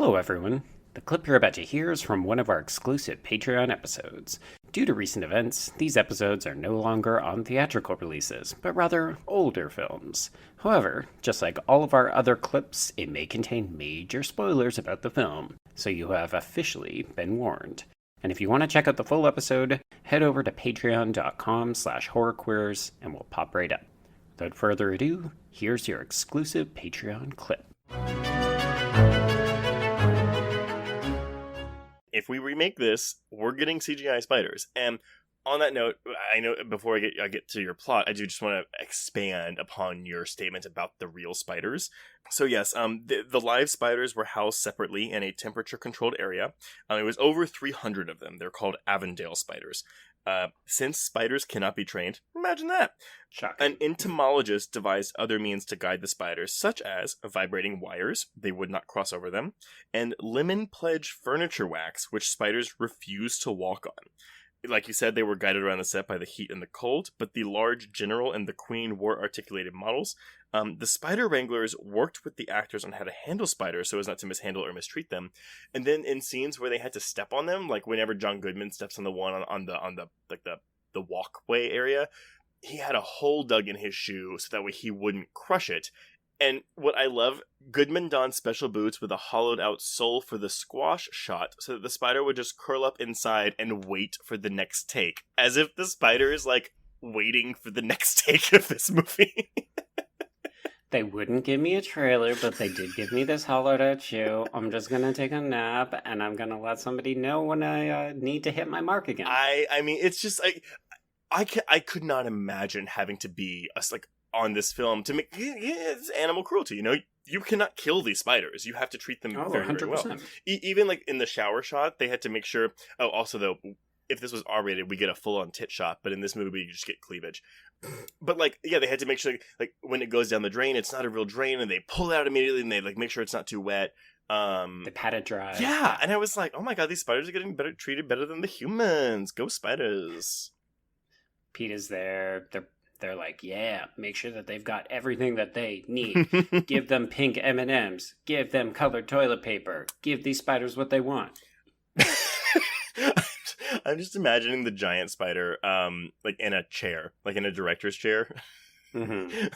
Hello, everyone. The clip you're about to hear is from one of our exclusive Patreon episodes. Due to recent events, these episodes are no longer on theatrical releases, but rather older films. However, just like all of our other clips, it may contain major spoilers about the film, so you have officially been warned. And if you want to check out the full episode, head over to patreon.com/horrorqueers and we'll pop right up. Without further ado, here's your exclusive Patreon clip. If we remake this, we're getting CGI spiders. And on that note, I know before I get to your plot, I do just want to expand upon your statement about the real spiders. So yes, the live spiders were housed separately in a temperature-controlled area. It was over 300 of them. They're called Avondale spiders. Since spiders cannot be trained, imagine that. Shocking. An entomologist devised other means to guide the spiders, such as vibrating wires, they would not cross over them, and lemon pledge furniture wax, which spiders refused to walk on. Like you said, they were guided around the set by the heat and the cold, but the large general and the queen wore articulated models. The spider wranglers worked with the actors on how to handle spiders so as not to mishandle or mistreat them. And then in scenes where they had to step on them, like whenever John Goodman steps on the one on the walkway area, he had a hole dug in his shoe so that way he wouldn't crush it. And what I love, Goodman donned special boots with a hollowed out sole for the squash shot so that the spider would just curl up inside and wait for the next take. As if the spider is like waiting for the next take of this movie. They wouldn't give me a trailer, but they did give me this hollowed out shoe. I'm just going to take a nap, and I'm going to let somebody know when I need to hit my mark again. I mean, it's just, I could not imagine having to be on this film to make it's animal cruelty. You know, you cannot kill these spiders. You have to treat them very, 100%. Very well. Even like in the shower shot, they had to make sure. Oh, also though, if this was R-rated, we get a full-on tit shot, but in this movie, you just get cleavage. But like, yeah, they had to make sure like when it goes down the drain, it's not a real drain, and they pull it out immediately, and they like make sure it's not too wet. They pat it dry. Yeah, and I was like, oh my god, these spiders are getting treated better than the humans. Go spiders. Pete is there. They're like, yeah, make sure that they've got everything that they need. Give them pink M&Ms. Give them colored toilet paper. Give these spiders what they want. I'm just imagining the giant spider, like in a chair, like in a director's chair,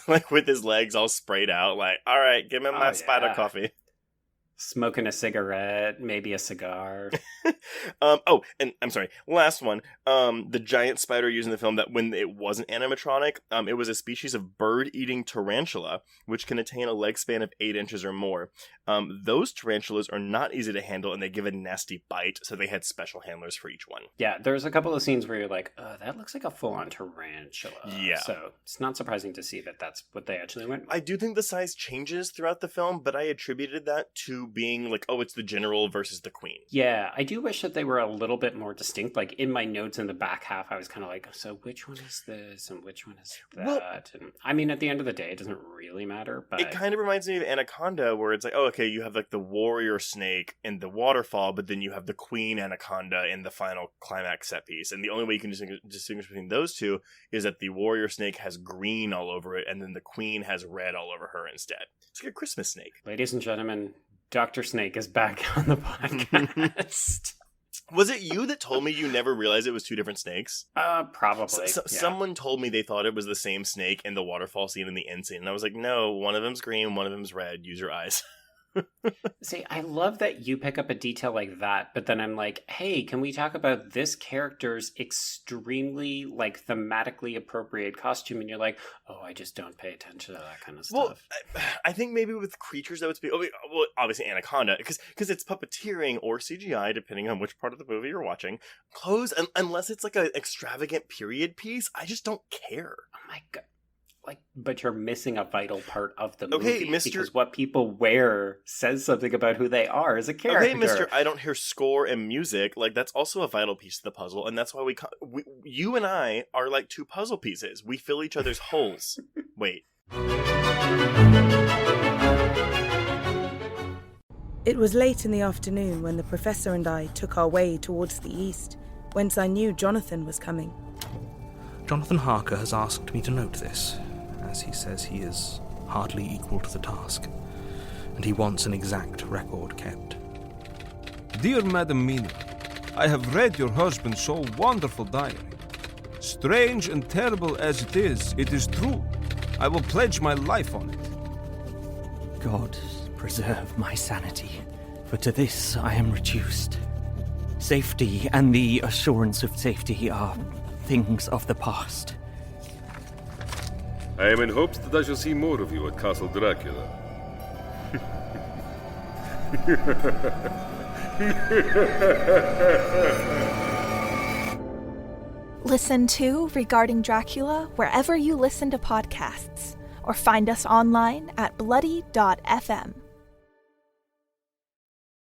like with his legs all sprayed out. Like, all right, give me my spider coffee. Smoking a cigarette, maybe a cigar. And I'm sorry, last one. The giant spider used in the film that when it wasn't animatronic, it was a species of bird-eating tarantula, which can attain a leg span of 8 inches or more. Those tarantulas are not easy to handle, and they give a nasty bite, so they had special handlers for each one. Yeah, there's a couple of scenes where you're like, oh, that looks like a full-on tarantula. Yeah. So it's not surprising to see that that's what they actually went with. I do think the size changes throughout the film, but I attributed that to being like, oh, it's the general versus the queen. Yeah, I do wish that they were a little bit more distinct. Like in my notes in the back half, I was kind of like, so which one is this and which one is that? Well, and I mean, at the end of the day, it doesn't really matter. But it kind of reminds me of Anaconda, where it's like, oh, okay, you have like the warrior snake in the waterfall, but then you have the queen anaconda in the final climax set piece. And the only way you can distinguish between those two is that the warrior snake has green all over it, and then the queen has red all over her instead. It's like a Christmas snake. Ladies and gentlemen, Dr. Snake is back on the podcast. Was it you that told me you never realized it was two different snakes? Probably. Yeah. Someone told me they thought it was the same snake in the waterfall scene and the end scene. And I was like, no, one of them's green, one of them's red. Use your eyes. See, I love that you pick up a detail like that, but then I'm like, hey, can we talk about this character's extremely, like, thematically appropriate costume? And you're like, oh, I just don't pay attention to that kind of stuff. Well, I think maybe with creatures that would be, well, obviously Anaconda, because it's puppeteering or CGI, depending on which part of the movie you're watching. Clothes, unless it's like an extravagant period piece, I just don't care. Oh my god. Like, but you're missing a vital part of the movie. Okay, Mr. Because what people wear says something about who they are as a character. Okay, Mr. I don't hear score and music. Like, that's also a vital piece of the puzzle, and that's why you and I are like two puzzle pieces. We fill each other's holes. Wait. It was late in the afternoon when the professor and I took our way towards the east, whence I knew Jonathan was coming. Jonathan Harker has asked me to note this, as he says he is hardly equal to the task, and he wants an exact record kept. Dear Madam Mina, I have read your husband's so wonderful diary. Strange and terrible as it is true. I will pledge my life on it. God preserve my sanity, for to this I am reduced. Safety and the assurance of safety are things of the past. I am in hopes that I shall see more of you at Castle Dracula. Listen to Regarding Dracula wherever you listen to podcasts, or find us online at bloody.fm.